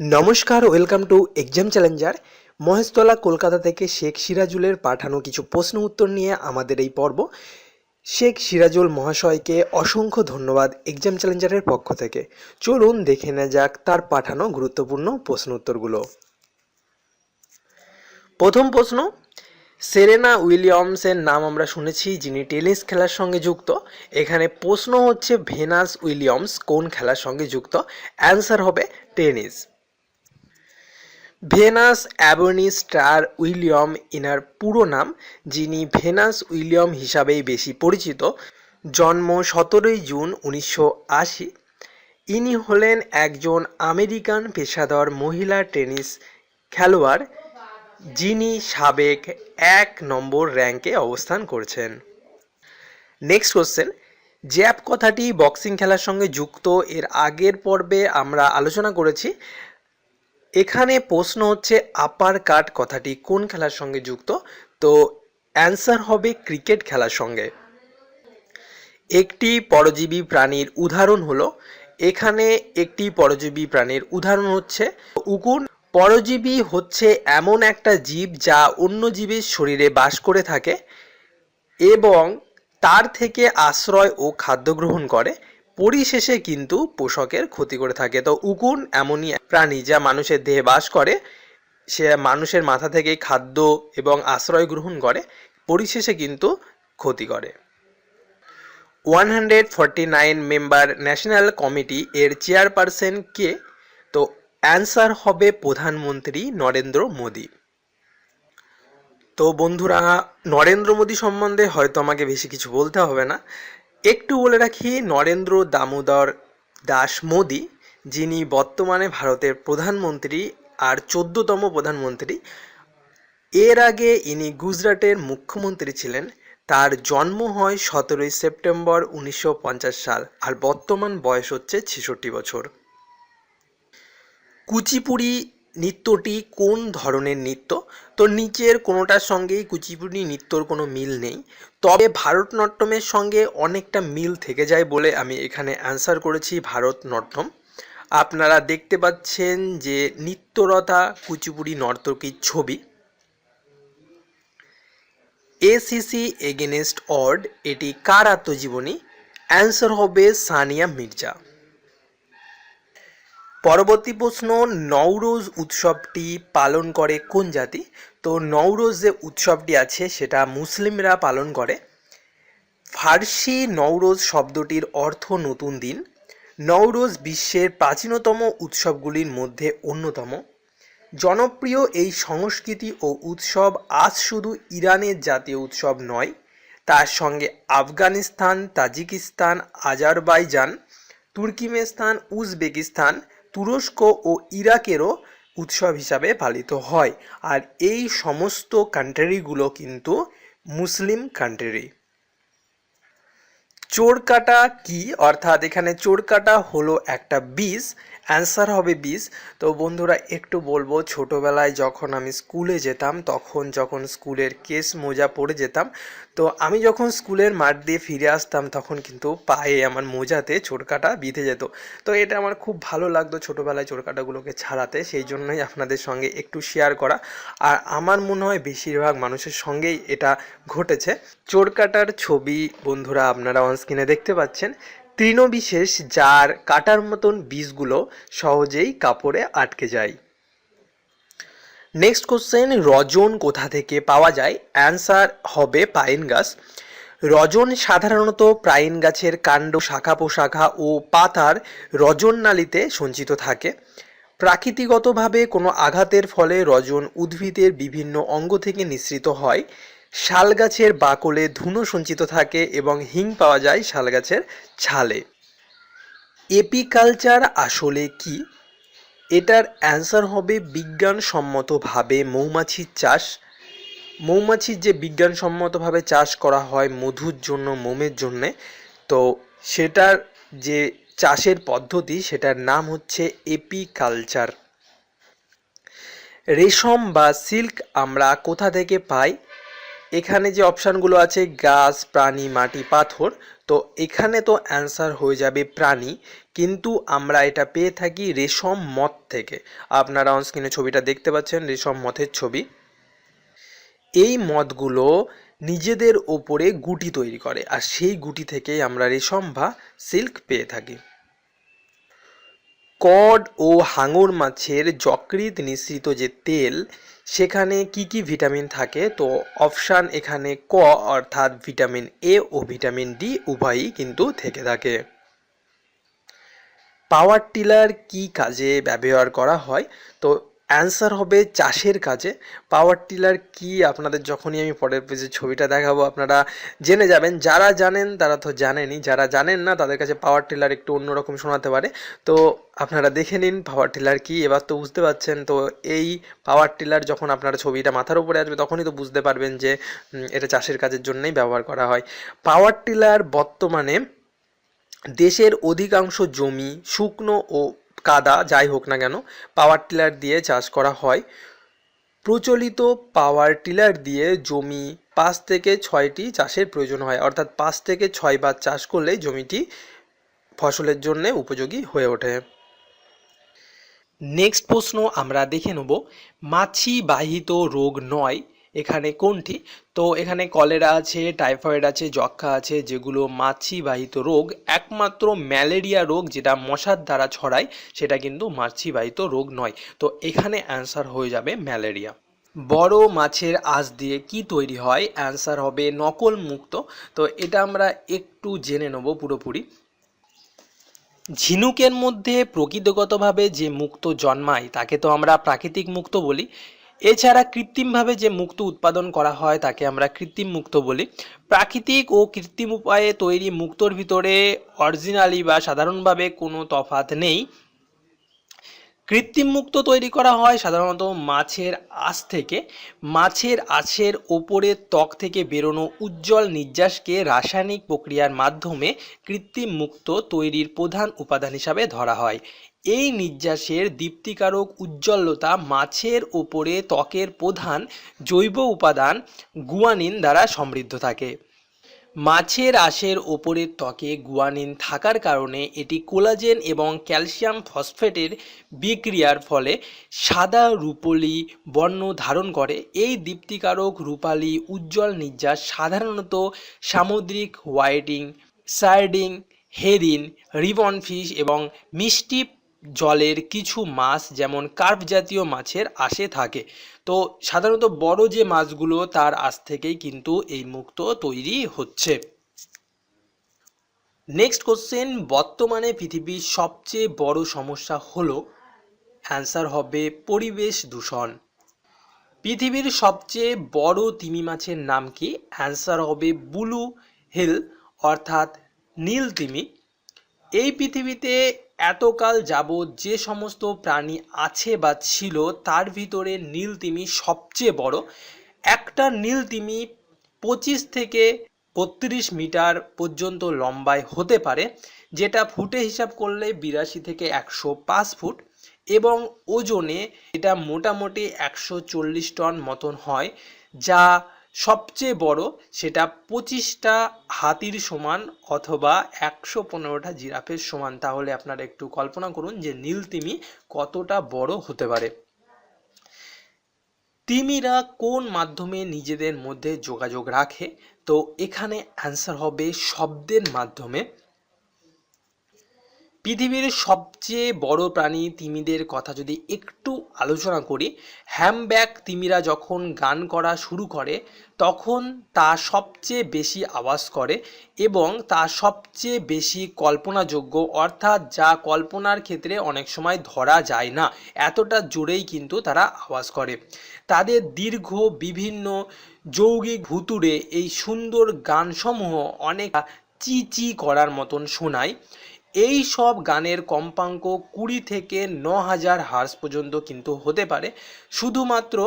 নমস্কার, welcome to exam Challenger. Maheshtala Kolkata থেকে শেখ সিরাজুলের পাঠানো কিছু প্রশ্ন উত্তর নিয়ে আমাদের এই পর্ব। শেখ সিরাজুল মহাশয়কে অসংখ্য ধন্যবাদ এক্সাম চ্যালেঞ্জারের পক্ষ থেকে। চলুন দেখে নেওয়া যাক তার পাঠানো গুরুত্বপূর্ণ প্রশ্ন উত্তরগুলো। প্রথম প্রশ্ন, সেরেনা উইলিয়ামসের নাম আমরা শুনেছি, যিনি টেনিস খেলার সঙ্গে যুক্ত। এখানে প্রশ্ন হচ্ছে ভেনাস উইলিয়ামস কোন খেলার সঙ্গে যুক্ত? অ্যান্সার হবে tennis. Venus Ebony Starr William ইনার পুরো নাম, যিনি ভেনাস উইলিয়াম হিসাবেই বেশি পরিচিত। জন্ম 17ই জুন 1980। ইনি হলেন একজন আমেরিকান পেশাদার মহিলা টেনিস খেলোয়াড়, যিনি সাবেক 1 নম্বর র্যাঙ্কে অবস্থান করছেন। নেক্সট কোশ্চেন, জ্যাব কথাটি বক্সিং খেলার সঙ্গে যুক্ত। এর আগের পর্বে আমরা আলোচনা করেছি। এখানে প্রশ্ন হচ্ছে আপার কাট কথাটি কোন খেলার সঙ্গে যুক্ত? তো অ্যান্সার হবে ক্রিকেট খেলার সঙ্গে। একটি পরজীবী প্রাণীর উদাহরণ হলো, এখানে একটি পরজীবী প্রাণীর উদাহরণ হচ্ছে উকুন। পরজীবী হচ্ছে এমন একটা জীব যা অন্য জীবের শরীরে বাস করে থাকে এবং তার থেকে আশ্রয় ও খাদ্য গ্রহণ করে, পরিশেষে কিন্তু পোষকের ক্ষতি করে থাকে। তো উকুন এমনই প্রাণী যা মানুষের দেহে বাস করে, সে মানুষের মাথা থেকে খাদ্য এবং আশ্রয় গ্রহণ করে, পরিশেষে কিন্তু ক্ষতি করে। 149 মেম্বার ন্যাশনাল কমিটি এর চেয়ারপারসন কে? তো অ্যান্সার হবে প্রধানমন্ত্রী নরেন্দ্র মোদী। তো বন্ধুরা, নরেন্দ্র মোদী সম্বন্ধে হয়তো আমাকে বেশি কিছু বলতে হবে না, একটু বলে রাখি নরেন্দ্র দামোদর দাস মোদী, যিনি বর্তমানে ভারতের প্রধানমন্ত্রী আর 14তম প্রধানমন্ত্রী। এর আগে ইনি গুজরাটের মুখ্যমন্ত্রী ছিলেন। তার জন্ম হয় 17ই সেপ্টেম্বর 1950 সাল, আর বর্তমান বয়স হচ্ছে 66 বছর। কুচিপুড়ি নৃত্যটি কোন ধরনের নৃত্য? তো নিচের কোনোটার সঙ্গেই কুচিপুড়ি নৃত্যর কোনো মিল নেই, তবে ভারতনাট্যমের সঙ্গে অনেকটা মিল থেকে যায় বলে আমি এখানে অ্যান্সার করেছি ভারতনাট্যম। আপনারা দেখতে পাচ্ছেন যে নৃত্যরতা কুচিপুড়ি নর্তকীর ছবি। এসিসি এগেনেস্ট অড এটি কার আত্মজীবনী? অ্যান্সার হবে সানিয়া মির্জা। পরবর্তী প্রশ্ন, নওরোজ উৎসবটি পালন করে কোন জাতি? তো নওরোজ যে উৎসবটি আছে সেটা মুসলিমরা পালন করে। ফার্সি নওরোজ শব্দটির অর্থ নতুন দিন। নওরোজ বিশ্বের প্রাচীনতম উৎসবগুলির মধ্যে অন্যতম। জনপ্রিয় এই সংস্কৃতি ও উৎসব আজ শুধু ইরানের জাতীয় উৎসব নয়, তার সঙ্গে আফগানিস্তান, তাজিকিস্তান, আজারবাইজান, তুর্কিমেস্তান, উজবেকিস্তান, তুরস্ক ও ইরাকেরও উৎসব হিসাবে পালিত হয়। আর এই সমস্ত কান্ট্রিগুলো কিন্তু মুসলিম কান্ট্রি। চোরকাটা কি? অর্থাৎ এখানে চোরকাটা হলো একটা বীজ, অ্যান্সার হবে বীজ। তো বন্ধুরা, একটু বলবো, ছোটোবেলায় যখন আমি স্কুলে যেতাম, যখন স্কুলের কেস মোজা পরে যেতাম, তো আমি যখন স্কুলের মাঠ দিয়ে ফিরে আসতাম তখন কিন্তু পায়ে আমার মোজাতে চোরকাটা বিঁধে যেত। তো এটা আমার খুব ভালো লাগতো ছোটোবেলায় চোরকাটাগুলোকে ছাড়াতে, সেই জন্যই আপনাদের সঙ্গে একটু শেয়ার করা। আর আমার মনে হয় বেশিরভাগ মানুষের সঙ্গেই এটা ঘটেছে। চোরকাটার ছবি বন্ধুরা আপনারা অনস্ক্রিনে দেখতে পাচ্ছেন, তৃণবিশেষ যার কাটার মতন বীজগুলো সহজেই কাপড়ে আটকে যায়। নেক্সট কোশ্চেন, রজন কোথা থেকে পাওয়া যায়? অ্যান্সার হবে পাইন গাছ। রজন সাধারণত পাইন গাছের কাণ্ড, শাখা প্রশাখা ও পাতার রজননালীতে সঞ্চিত থাকে। প্রাকৃতিকভাবে কোনো আঘাতের ফলে রজন উদ্ভিদের বিভিন্ন অঙ্গ থেকে নিঃসৃত হয়। শাল গাছের বাকলে ধুনো সঞ্চিত থাকে এবং হিং পাওয়া যায় শাল গাছের ছালে। এপিকালচার আসলে কি? এটার অ্যান্সার হবে বিজ্ঞানসম্মতভাবে মৌমাছির চাষ। মৌমাছির যে বিজ্ঞানসম্মতভাবে চাষ করা হয় মধুর জন্য, মোমের জন্যে, তো সেটার যে চাষের পদ্ধতি সেটার নাম হচ্ছে এপিকালচার। রেশম বা সিল্ক আমরা কোথা থেকে পাই? এখানে যে অপশানগুলো আছে গাছ, প্রাণী, মাটি, পাথর, তো এখানে তো অ্যান্সার হয়ে যাবে প্রাণী, কিন্তু আমরা এটা পেয়ে থাকি রেশম মথ থেকে। আপনারা অন স্ক্রিনে ছবিটা দেখতে পাচ্ছেন রেশম মথের ছবি। এই মথগুলো নিজেদের ওপরে গুটি তৈরি করে, আর সেই গুটি থেকেই আমরা রেশম বা সিল্ক পেয়ে থাকি। কড ও হাঙর মাছের যকৃৎ নিঃসৃত যে তেল, সেখানে কি কি ভিটামিন থাকে? তো অপশান এখানে ক, অর্থাৎ ভিটামিন এ ও ভিটামিন ডি উভয়ই কিন্তু থেকে থাকে। পাওয়ার টিলার কি কাজে ব্যবহার করা হয়? তো অ্যান্সার হবে চাষের কাজে। পাওয়ার টিলার কি আপনাদের যখনই আমি পরের পেজে ছবিটা দেখাবো আপনারা জেনে যাবেন। যারা জানেন তারা তো জানেনই, যারা জানেন না তাদের কাছে পাওয়ার টিলার একটু অন্যরকম শোনাতে পারে। তো আপনারা দেখে নিন পাওয়ার টিলার কি, এবার তো বুঝতে পারছেন। তো এই পাওয়ার টিলার যখন আপনারা ছবিটা মাথার উপরে আসবে তখনই তো বুঝতে পারবেন যে এটা চাষের কাজের জন্যই ব্যবহার করা হয়। পাওয়ার টিলার বর্তমানে দেশের অধিকাংশ জমি শুকনো ও কাদা যাই হোক না কেন পাওয়ার টিলার দিয়ে চাষ করা হয়। প্রচলিত পাওয়ার টিলার দিয়ে জমি 5 থেকে 6টি চাষের প্রয়োজন হয়, অর্থাৎ 5 থেকে 6 বার চাষ করলেই জমিটি ফসলের জন্য উপযোগী হয়ে ওঠে। নেক্সট প্রশ্ন আমরা দেখে নেব, মাছি বাহিত রোগ নয় এখানে কোনটি? তো এখানে কলেরা আছে, টাইফয়েড আছে, যক্ষ্মা আছে, যেগুলো মাছি বাহিত রোগ। একমাত্র ম্যালেরিয়া রোগ যেটা মশার দ্বারা ছড়ায় সেটা কিন্তু মাছি বাহিত রোগ নয়। তো এখানে অ্যান্সার হয়ে যাবে ম্যালেরিয়া। বড় মাছের আঁশ দিয়ে কি তৈরি হয়? অ্যান্সার হবে নকল মুক্তো। তো এটা আমরা একটু জেনে নেব পুরোপুরি। ঝিনুকের মধ্যে প্রকৃতিগতভাবে যে মুক্তো জন্মায় তাকে তো আমরা প্রাকৃতিক মুক্তো বলি। এছাড়া কৃত্রিমভাবে যে মুক্তো উৎপাদন করা হয় তাকে আমরা কৃত্রিম মুক্তো বলি। প্রাকৃতিক ও কৃত্রিম উপায়ে তৈরি মুক্তোর ভিতরে অরিজিনালি বা সাধারণভাবে কোনো তফাৎ নেই। কৃত্রিম মুক্তো তৈরি করা হয় সাধারণত মাছের আঁশ থেকে। মাছের আঁশের ওপরের ত্বক থেকে বেরোনো উজ্জ্বল নির্যাসকে রাসায়নিক প্রক্রিয়ার মাধ্যমে কৃত্রিম মুক্তো তৈরির প্রধান উপাদান হিসাবে ধরা হয়। এই নির্যাসের দীপ্তিকারক উজ্জ্বলতা মাছের ওপরে ত্বকের প্রধান জৈব উপাদান গুয়ানিন দ্বারা সমৃদ্ধ থাকে। মাছের আঁশের ওপরের ত্বকে গুয়ানিন থাকার কারণে এটি কোলাজেন এবং ক্যালসিয়াম ফসফেটের বিক্রিয়ার ফলে সাদা রূপলি বর্ণ ধারণ করে। এই দীপ্তিকারক রূপালি উজ্জ্বল নির্যাস সাধারণত সামুদ্রিক হোয়াইটিং, সার্ডিন, হেরিন, রিবন ফিশ এবং মিষ্টি জলের কিছু মাছ যেমন কার্প জাতীয় মাছের আঁশে থাকে। তো সাধারণত বড় যে মাছগুলো তার আঁশ থেকেই কিন্তু এই মুক্তো তৈরি হচ্ছে। নেক্সট কোশ্চেন, বর্তমানে পৃথিবীর সবচেয়ে বড় সমস্যা হলো? অ্যান্সার হবে পরিবেশ দূষণ। পৃথিবীর সবচেয়ে বড় তিমি মাছের নাম কি? অ্যান্সার হবে ব্লু হিল অর্থাৎ নীল তিমি। এই পৃথিবীতে এতকাল যাবৎ যে সমস্ত প্রাণী আছে বা ছিল তার ভিতরে নীল তিমি সবচেয়ে বড়। একটা নীল তিমি 25 থেকে 32 মিটার পর্যন্ত লম্বায় হতে পারে, যেটা ফুটে হিসাব করলে 82 থেকে 105 ফুট, এবং ওজনে এটা মোটামুটি 140 টন মতন হয়। যা সবচেয়ে বড় সেটা 25টা হাতির সমান অথবা 115টা জিরাফের সমান। তাহলে আপনারা একটু কল্পনা করুন যে নীল তিমি কতটা বড় হতে পারে। তিমিরা কোন মাধ্যমে নিজেদের মধ্যে যোগাযোগ রাখে? তো এখানে অ্যান্সার হবে শব্দের মাধ্যমে। পৃথিবীর সবচেয়ে বড় প্রাণী তিমিদের কথা যদি একটু আলোচনা করি, হ্যামব্যাক তিমিরা যখন গান করা শুরু করে তখন তা সবচেয়ে বেশি আওয়াজ করে এবং তা সবচেয়ে বেশি কল্পনাযোগ্য, অর্থাৎ যা কল্পনার ক্ষেত্রে অনেক সময় ধরা যায় না, এতটা জোরেই কিন্তু তারা আওয়াজ করে। তাদের দীর্ঘ বিভিন্ন যৌগিক ভুতুড়ে এই সুন্দর গানসমূহ অনেক চি চি করার মতন শোনায়। এই সব গানের কম্পাঙ্ক 20 থেকে 9000 হার্জ পর্যন্ত কিন্তু হতে পারে। শুধুমাত্র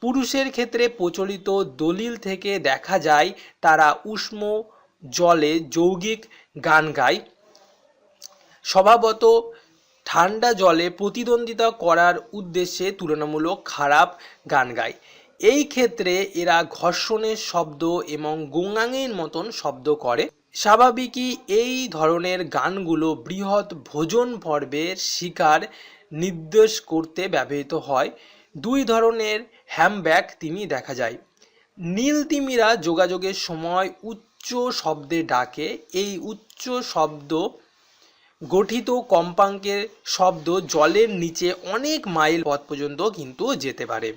পুরুষের ক্ষেত্রে প্রচলিত দলিল থেকে দেখা যায় তারা উষ্ণ জলে যৌগিক গান গায়, স্বভাবত ঠান্ডা জলে প্রতিদ্বন্দ্বিতা করার উদ্দেশ্যে তুলনামূলক খারাপ গান গায়। এই ক্ষেত্রে এরা ঘর্ষণের শব্দ এবং গোঙাঙের মতন শব্দ করে। স্বাভাবিকই এই ধরনের গানগুলো বৃহৎ ভোজন পর্বের শিকার নির্দেশ করতে ব্যবহৃত হয়। দুই ধরনের হ্যামব্যাক তিমি দেখা যায়। নীল তিমিরা যোগাযোগের সময় উচ্চ শব্দে ডাকে। এই উচ্চ শব্দ গঠিত কম্পাঙ্কের শব্দ জলের নিচে অনেক মাইল পথ পর্যন্ত কিন্তু যেতে পারে।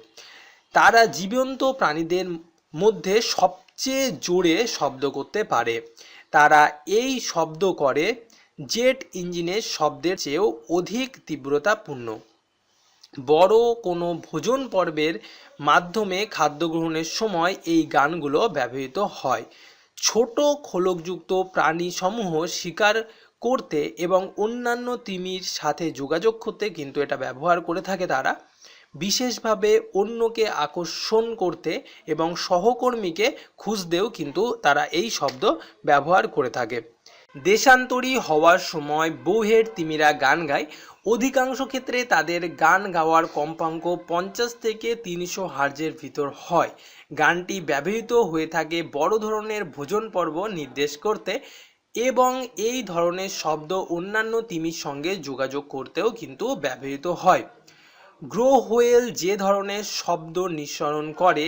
তারা জীবন্ত প্রাণীদের মধ্যে সবচেয়ে জোরে শব্দ করতে পারে। তারা এই শব্দ করে জেট ইঞ্জিনের শব্দের চেয়েও অধিক তীব্রতাপূর্ণ। বড় কোনো ভোজন পর্বের মাধ্যমে খাদ্য গ্রহণের সময় এই গানগুলো ব্যবহৃত হয়। ছোট খোলকযুক্ত প্রাণীসমূহ শিকার করতে এবং অন্যান্য তিমির সাথে যোগাযোগ করতে কিন্তু এটা ব্যবহার করে থাকে তারা। বিশেষভাবে অন্যকে আকর্ষণ করতে এবং সহকর্মীকে খুঁজতেও কিন্তু তারা এই শব্দ ব্যবহার করে থাকে। দেশান্তরী হওয়ার সময় বৌহেড তিমিরা গান গায়। অধিকাংশ ক্ষেত্রে তাদের গান গাওয়ার কম্পাঙ্ক 50 থেকে 300 হার্জের ভিতর হয়। গানটি ব্যবহৃত হয়ে থাকে বড় ধরনের ভোজন পর্ব নির্দেশ করতে এবং এই ধরনের শব্দ অন্যান্য তিমির সঙ্গে যোগাযোগ করতেও কিন্তু ব্যবহৃত হয়। গ্রো হোয়েল যে ধরনের শব্দ নিঃসরণ করে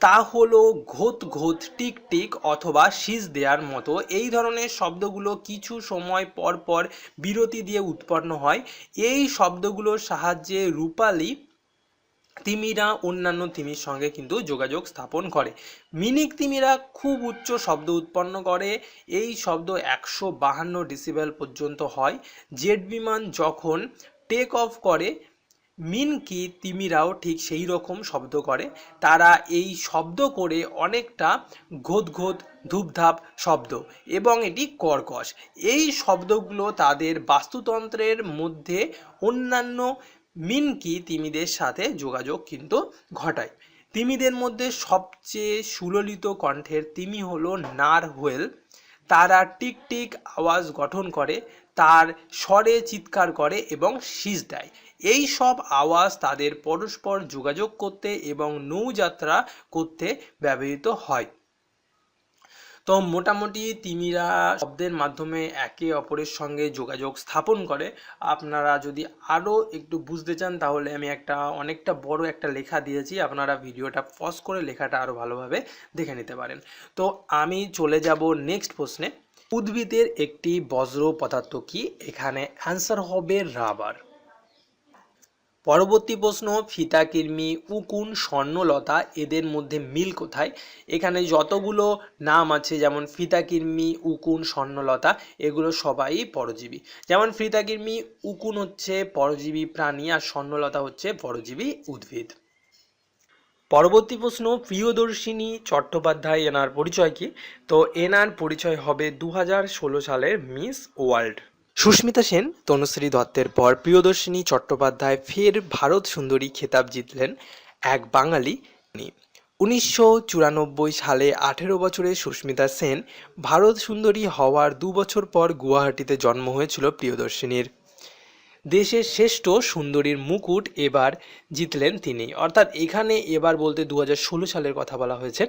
তা হলো ঘোত ঘোত, টিক টিক অথবা শীষ দেওয়ার মতো। এই ধরনের শব্দগুলো কিছু সময় পর পর বিরতি দিয়ে উৎপন্ন হয়। এই শব্দগুলোর সাহায্যে রূপালী তিমিরা অন্যান্য তিমির সঙ্গে কিন্তু যোগাযোগ স্থাপন করে। মিনিক তিমিরা খুব উচ্চ শব্দ উৎপন্ন করে। এই শব্দ 152 ডেসিবেল পর্যন্ত হয়। জেট বিমান যখন টেক অফ করে মিনকি তিমিরাও ঠিক সেই রকম শব্দ করে। তারা এই শব্দ করে অনেকটা ঘোত ঘোত, ধূপধাপ শব্দ এবং এটি কর্কশ। এই শব্দগুলো তাদের বাস্তুতন্ত্রের মধ্যে অন্যান্য মিনকি তিমিদের সাথে যোগাযোগ কিন্তু ঘটায়। তিমিদের মধ্যে সবচেয়ে সুললিত কণ্ঠের তিমি হলো নার হোয়েল। তারা টিক টিক আওয়াজ গঠন করে, তার স্বরে চিৎকার করে এবং শীষ দেয়। এই সব আওয়াজ তাদের পরস্পর যোগাযোগ করতে এবং নৌযাত্রা করতে ব্যবহৃত হয়। তো মোটামুটি তিমিরা শব্দের মাধ্যমে একে অপরের সঙ্গে যোগাযোগ স্থাপন করে। আপনারা যদি আরও একটু বুঝতে চান তাহলে আমি অনেকটা বড় একটা লেখা দিয়েছি, আপনারা ভিডিওটা পজ করে লেখাটা আরও ভালোভাবে দেখে নিতে পারেন। তো আমি চলে যাব নেক্সট প্রশ্নে। উদ্ভিদের একটি বজ্র পদার্থ কি? এখানে অ্যান্সার হবে রাবার। পরবর্তী প্রশ্ন, ফিতাকির্মি, উকুন, স্বর্ণলতা এদের মধ্যে মিল কোথায়? এখানে যতগুলো নাম আছে যেমন ফিতাকির্মি, উকুন, স্বর্ণলতা এগুলো সবাই পরজীবী। যেমন ফিতাকির্মি, উকুন হচ্ছে পরজীবী প্রাণী আর স্বর্ণলতা হচ্ছে পরজীবী উদ্ভিদ। পরবর্তী প্রশ্ন, প্রিয়দর্শিনী চট্টোপাধ্যায় এনার পরিচয় কি? তো এনার পরিচয় হবে 2016 সালের মিস ওয়ার্ল্ড। সুস্মিতা সেন, তনুশ্রী দত্তের পর প্রিয়দর্শিনী চট্টোপাধ্যায় ফের ভারত সুন্দরী খেতাব জিতলেন। এক বাঙালি। 1994 সালে 18 বছরের সুস্মিতা সেন ভারত সুন্দরী হওয়ার 2 বছর পর গুয়াহাটিতে জন্ম হয়েছিল প্রিয়দর্শিনীর। দেশের শ্রেষ্ঠ সুন্দরীর মুকুট এবার জিতলেন তিনি, অর্থাৎ এখানে এবার বলতে 2016 সালের কথা বলা হয়েছে।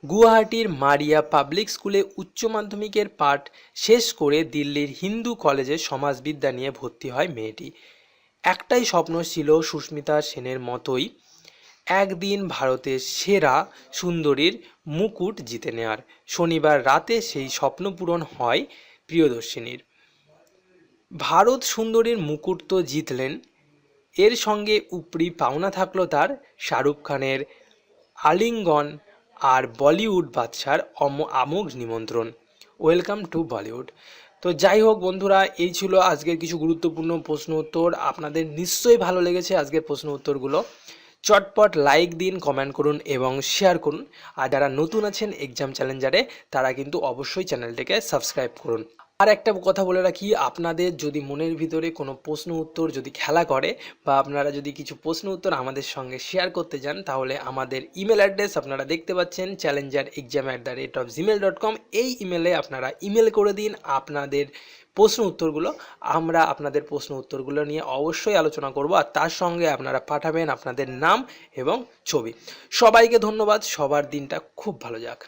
গুয়াহাটির মারিয়া পাবলিক স্কুলে উচ্চ মাধ্যমিকের পাঠ শেষ করে দিল্লির হিন্দু কলেজে সমাজবিদ্যা নিয়ে ভর্তি হয় মেয়েটি। একটাই স্বপ্ন ছিল সুস্মিতা সেনের মতোই একদিন ভারতের সেরা সুন্দরীর মুকুট জিতে নেওয়ার। শনিবার রাতে সেই স্বপ্ন পূরণ হয় প্রিয়দর্শিনীর। ভারত সুন্দরীর মুকুট তো জিতলেন, এর সঙ্গে উপরি পাওনা থাকলো তার শাহরুখ খানের আলিঙ্গন আর বলিউড বাদশার আমোঘ নিমন্ত্রণ। Welcome to Bollywood. তো যাই হোক বন্ধুরা, এই ছিল আজকের কিছু গুরুত্বপূর্ণ প্রশ্ন উত্তর। আপনাদের নিশ্চয়ই ভালো লেগেছে আজকের প্রশ্ন উত্তরগুলো। চটপট লাইক দিন, কমেন্ট করুন এবং শেয়ার করুন। আর যারা নতুন আছেন এক্সাম চ্যালেঞ্জারে তারা কিন্তু অবশ্যই চ্যানেলটিকে সাবস্ক্রাইব করুন। আর একটা কথা বলে রাখি, আপনাদের যদি মনের ভিতরে কোনো প্রশ্ন উত্তর যদি খেলা করে বা আপনারা যদি কিছু প্রশ্ন উত্তর আমাদের সঙ্গে শেয়ার করতে চান, তাহলে আমাদের ইমেল অ্যাড্রেস আপনারা দেখতে পাচ্ছেন challengerexam@gmail.com। এই ইমেলে আপনারা ইমেল করে দিন আপনাদের প্রশ্ন উত্তরগুলো। আমরা আপনাদের প্রশ্ন উত্তরগুলো নিয়ে অবশ্যই আলোচনা করব, আর তার সঙ্গে আপনারা পাঠাবেন আপনাদের নাম এবং ছবি। সবাইকে ধন্যবাদ, সবার দিনটা খুব ভালো যাক।